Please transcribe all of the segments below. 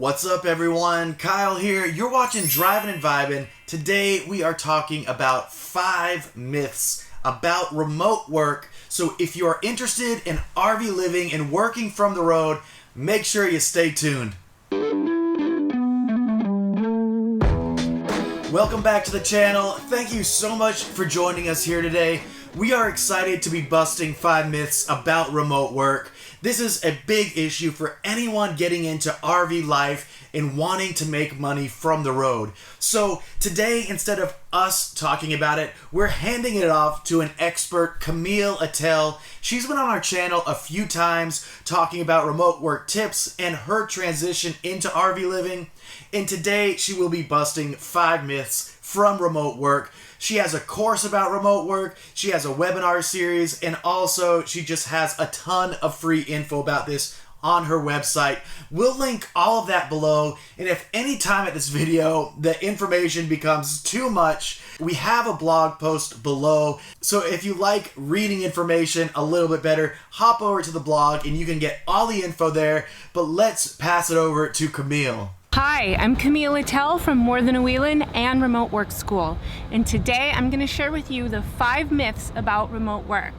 What's up everyone, Kyle here. You're watching Drivin and Vibin. Today we are talking about 5 myths about remote work. So if you are interested in RV living and working from the road, make sure you stay tuned. Welcome back to the channel. Thank you so much for joining us here today. We are excited to be busting 5 myths about remote work. This is a big issue for anyone getting into RV life and wanting to make money from the road. So today, instead of us talking about it, we're handing it off to an expert, Camille Attell. She's been on our channel a few times talking about remote work tips and her transition into RV living. And today she will be busting 5 myths from remote work. She has a course about remote work, she has a webinar series, and also she just has a ton of free info about this on her website. We'll link all of that below, and if any time at this video the information becomes too much, we have a blog post below. So if you like reading information a little bit better, hop over to the blog and you can get all the info there. But let's pass it over to Camille. Hi, I'm Camille Attell from More Than a Wheelin' and Remote Work School, and today I'm going to share with you the 5 myths about remote work.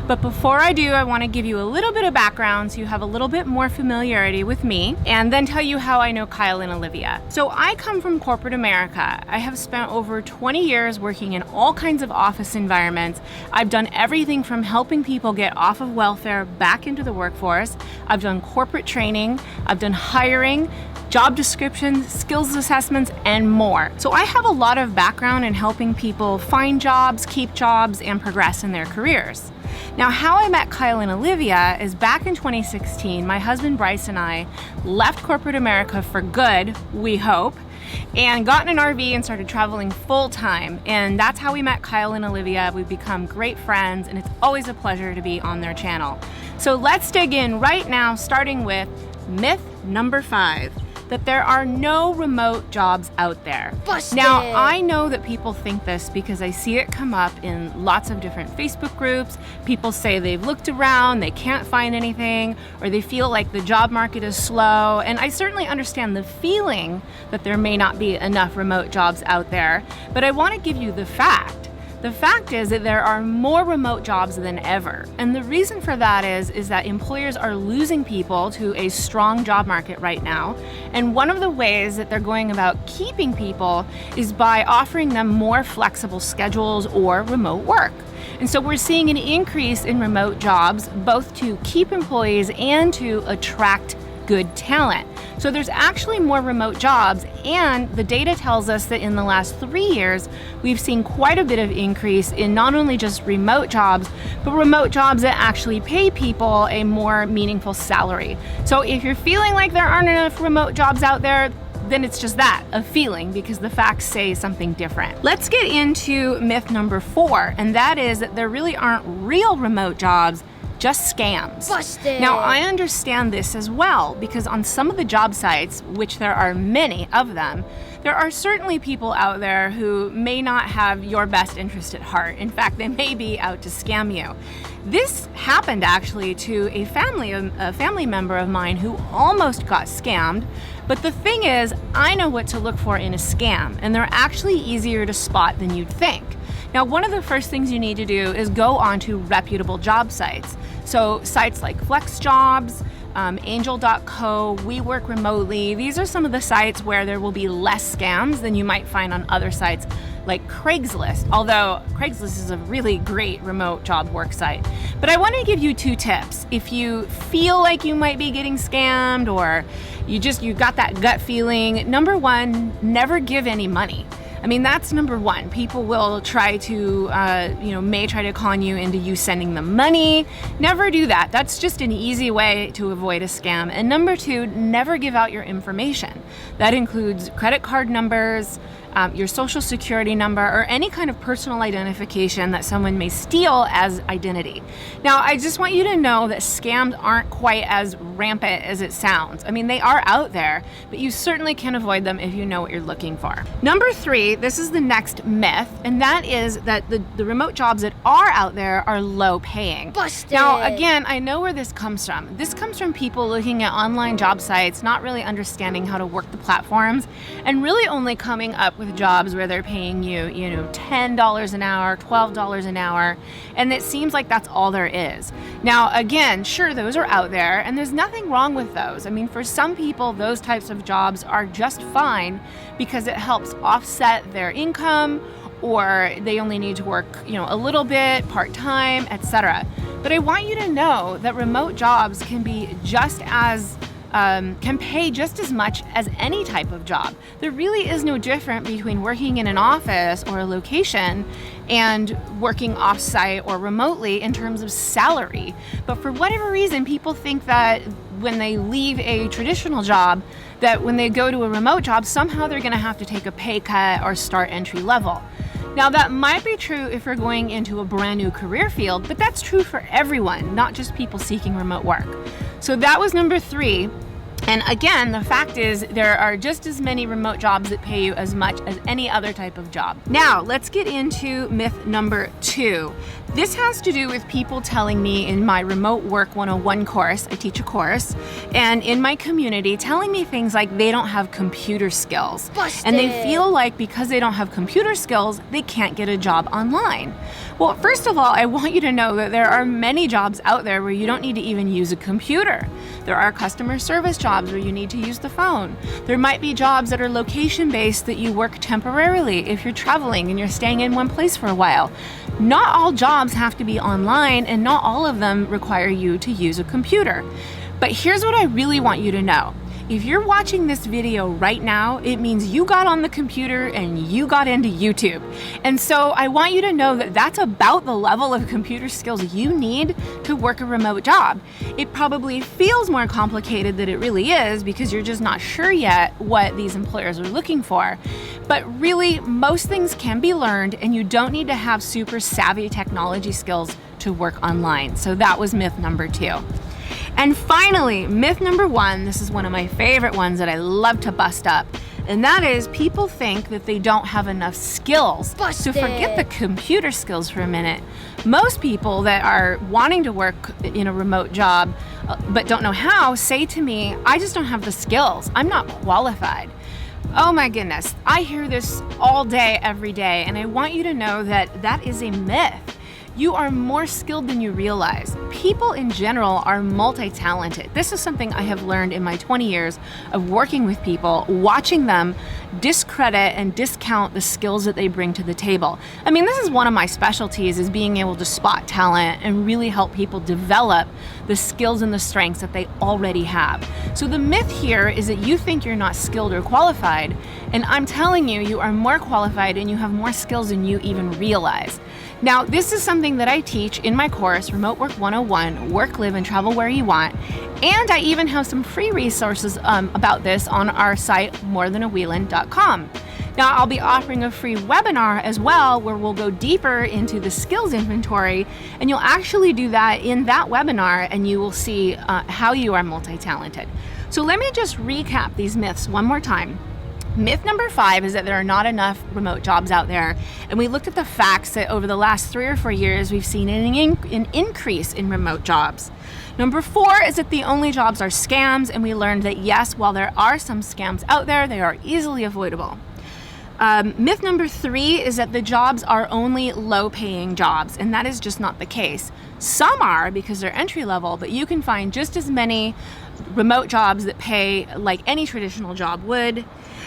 But before I do, I want to give you a little bit of background so you have a little bit more familiarity with me, and then tell you how I know Kyle and Olivia. So I come from corporate America. I have spent over 20 years working in all kinds of office environments. I've done everything from helping people get off of welfare back into the workforce. I've done corporate training, I've done hiring, job descriptions, skills assessments, and more. So I have a lot of background in helping people find jobs, keep jobs, and progress in their careers. Now, how I met Kyle and Olivia is back in 2016, my husband Bryce and I left corporate America for good, we hope, and got in an RV and started traveling full time. And that's how we met Kyle and Olivia. We've become great friends, and it's always a pleasure to be on their channel. So let's dig in right now, starting with myth number 5. That there are no remote jobs out there. Busted. Now, I know that people think this because I see it come up in lots of different Facebook groups. People say they've looked around, they can't find anything, or they feel like the job market is slow. And I certainly understand the feeling that there may not be enough remote jobs out there, but I want to give you the fact. The fact is that there are more remote jobs than ever. And the reason for that is that employers are losing people to a strong job market right now. And one of the ways that they're going about keeping people is by offering them more flexible schedules or remote work. And so we're seeing an increase in remote jobs, both to keep employees and to attract good talent. So there's actually more remote jobs, and the data tells us that in the last 3 years, we've seen quite a bit of increase in not only just remote jobs, but remote jobs that actually pay people a more meaningful salary. So if you're feeling like there aren't enough remote jobs out there, then it's just that, a feeling, because the facts say something different. Let's get into myth number 4, and that is that there really aren't real remote jobs, just scams. Busted. Now, I understand this as well, because on some of the job sites, which there are many of them, there are certainly people out there who may not have your best interest at heart. In fact, they may be out to scam you. This happened actually to a family member of mine who almost got scammed. But the thing is, I know what to look for in a scam, and they're actually easier to spot than you'd think. Now, one of the first things you need to do is go onto reputable job sites. So sites like FlexJobs, Angel.co, We Work Remotely. These are some of the sites where there will be less scams than you might find on other sites like Craigslist, although Craigslist is a really great remote job work site. But I want to give you 2 tips. If you feel like you might be getting scammed, or you got that gut feeling, number 1, never give any money. I mean, that's number 1. People will try to, may try to con you into you sending them money. Never do that. That's just an easy way to avoid a scam. And number 2, never give out your information. That includes credit card numbers, your social security number, or any kind of personal identification that someone may steal as identity. Now, I just want you to know that scams aren't quite as rampant as it sounds. I mean, they are out there, but you certainly can avoid them if you know what you're looking for. Number 3, this is the next myth, and that is that the remote jobs that are out there are low paying. Busted. Now, again, I know where this comes from. This comes from people looking at online job sites, not really understanding how to work the platforms, and really only coming up with jobs where they're paying you, $10 an hour, $12 an hour, and it seems like that's all there is. Now, again, sure, those are out there, and there's nothing wrong with those. I mean, for some people, those types of jobs are just fine because it helps offset their income, or they only need to work, a little bit, part-time, etc. But I want you to know that remote jobs can be just as can pay just as much as any type of job. There really is no difference between working in an office or a location and working off-site or remotely in terms of salary. But for whatever reason, people think that when they leave a traditional job, that when they go to a remote job, somehow they're going to have to take a pay cut or start entry level. Now, that might be true if you're going into a brand new career field, but that's true for everyone, not just people seeking remote work. So that was number 3. And again, the fact is there are just as many remote jobs that pay you as much as any other type of job. Now, let's get into myth number 2. This has to do with people telling me in my Remote Work 101 course, I teach a course, and in my community telling me things like they don't have computer skills. Busted. And they feel like because they don't have computer skills, they can't get a job online. Well, first of all, I want you to know that there are many jobs out there where you don't need to even use a computer. There are customer service jobs where you need to use the phone. There might be jobs that are location-based that you work temporarily if you're traveling and you're staying in one place for a while. Not all jobs have to be online, and not all of them require you to use a computer. But here's what I really want you to know. If you're watching this video right now, it means you got on the computer and you got into YouTube. And so I want you to know that that's about the level of computer skills you need to work a remote job. It probably feels more complicated than it really is because you're just not sure yet what these employers are looking for. But really, most things can be learned, and you don't need to have super savvy technology skills to work online. So that was myth number 2. And finally, myth number 1, this is one of my favorite ones that I love to bust up, and that is people think that they don't have enough skills. Busted. So forget the computer skills for a minute. Most people that are wanting to work in a remote job but don't know how say to me, I just don't have the skills. I'm not qualified. Oh my goodness, I hear this all day, every day, and I want you to know that that is a myth. You are more skilled than you realize. People in general are multi-talented. This is something I have learned in my 20 years of working with people, watching them discredit and discount the skills that they bring to the table. I mean, this is one of my specialties, is being able to spot talent and really help people develop the skills and the strengths that they already have. So the myth here is that you think you're not skilled or qualified, and I'm telling you, you are more qualified and you have more skills than you even realize. Now, this is something that I teach in my course, Remote Work 101, Work, Live, and Travel Where You Want. And I even have some free resources about this on our site, morethanawheelin.com. Now, I'll be offering a free webinar as well where we'll go deeper into the skills inventory, and you'll actually do that in that webinar, and you will see how you are multi-talented. So let me just recap these myths one more time. Myth number 5 is that there are not enough remote jobs out there. And we looked at the facts that over the last 3 or 4 years, we've seen an increase in remote jobs. Number 4 is that the only jobs are scams. And we learned that yes, while there are some scams out there, they are easily avoidable. Myth number 3 is that the jobs are only low-paying jobs, and that is just not the case. Some are because they're entry level, but you can find just as many remote jobs that pay like any traditional job would.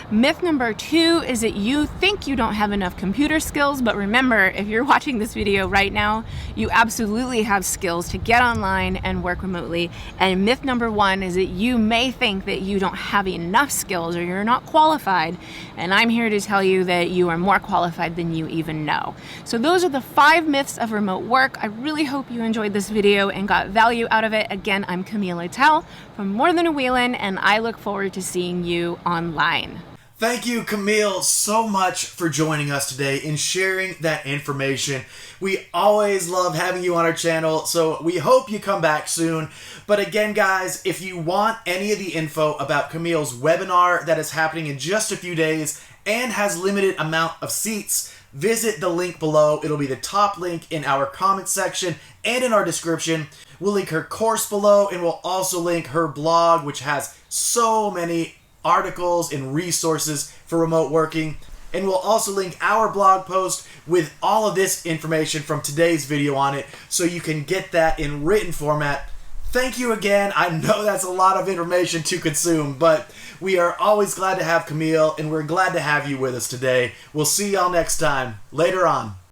Myth number 2 is that you think you don't have enough computer skills, but remember, if you're watching this video right now, you absolutely have skills to get online and work remotely. And myth number 1 is that you may think that you don't have enough skills or you're not qualified, and I'm here to tell you that you are more qualified than you even know. So those are the 5 myths of remote work. I really hope you enjoyed this video and got value out of it. Again, I'm Camille Littell from More Than a Wheelin', and I look forward to seeing you online. Thank you, Camille, so much for joining us today and sharing that information. We always love having you on our channel, so we hope you come back soon. But again, guys, if you want any of the info about Camille's webinar that is happening in just a few days and has limited amount of seats, visit the link below. It'll be the top link in our comment section and in our description. We'll link her course below, and we'll also link her blog, which has so many articles and resources for remote working. And we'll also link our blog post with all of this information from today's video on it, so you can get that in written format. Thank you again. I know that's a lot of information to consume, but we are always glad to have Camille, and we're glad to have you with us today. We'll see y'all next time. Later on.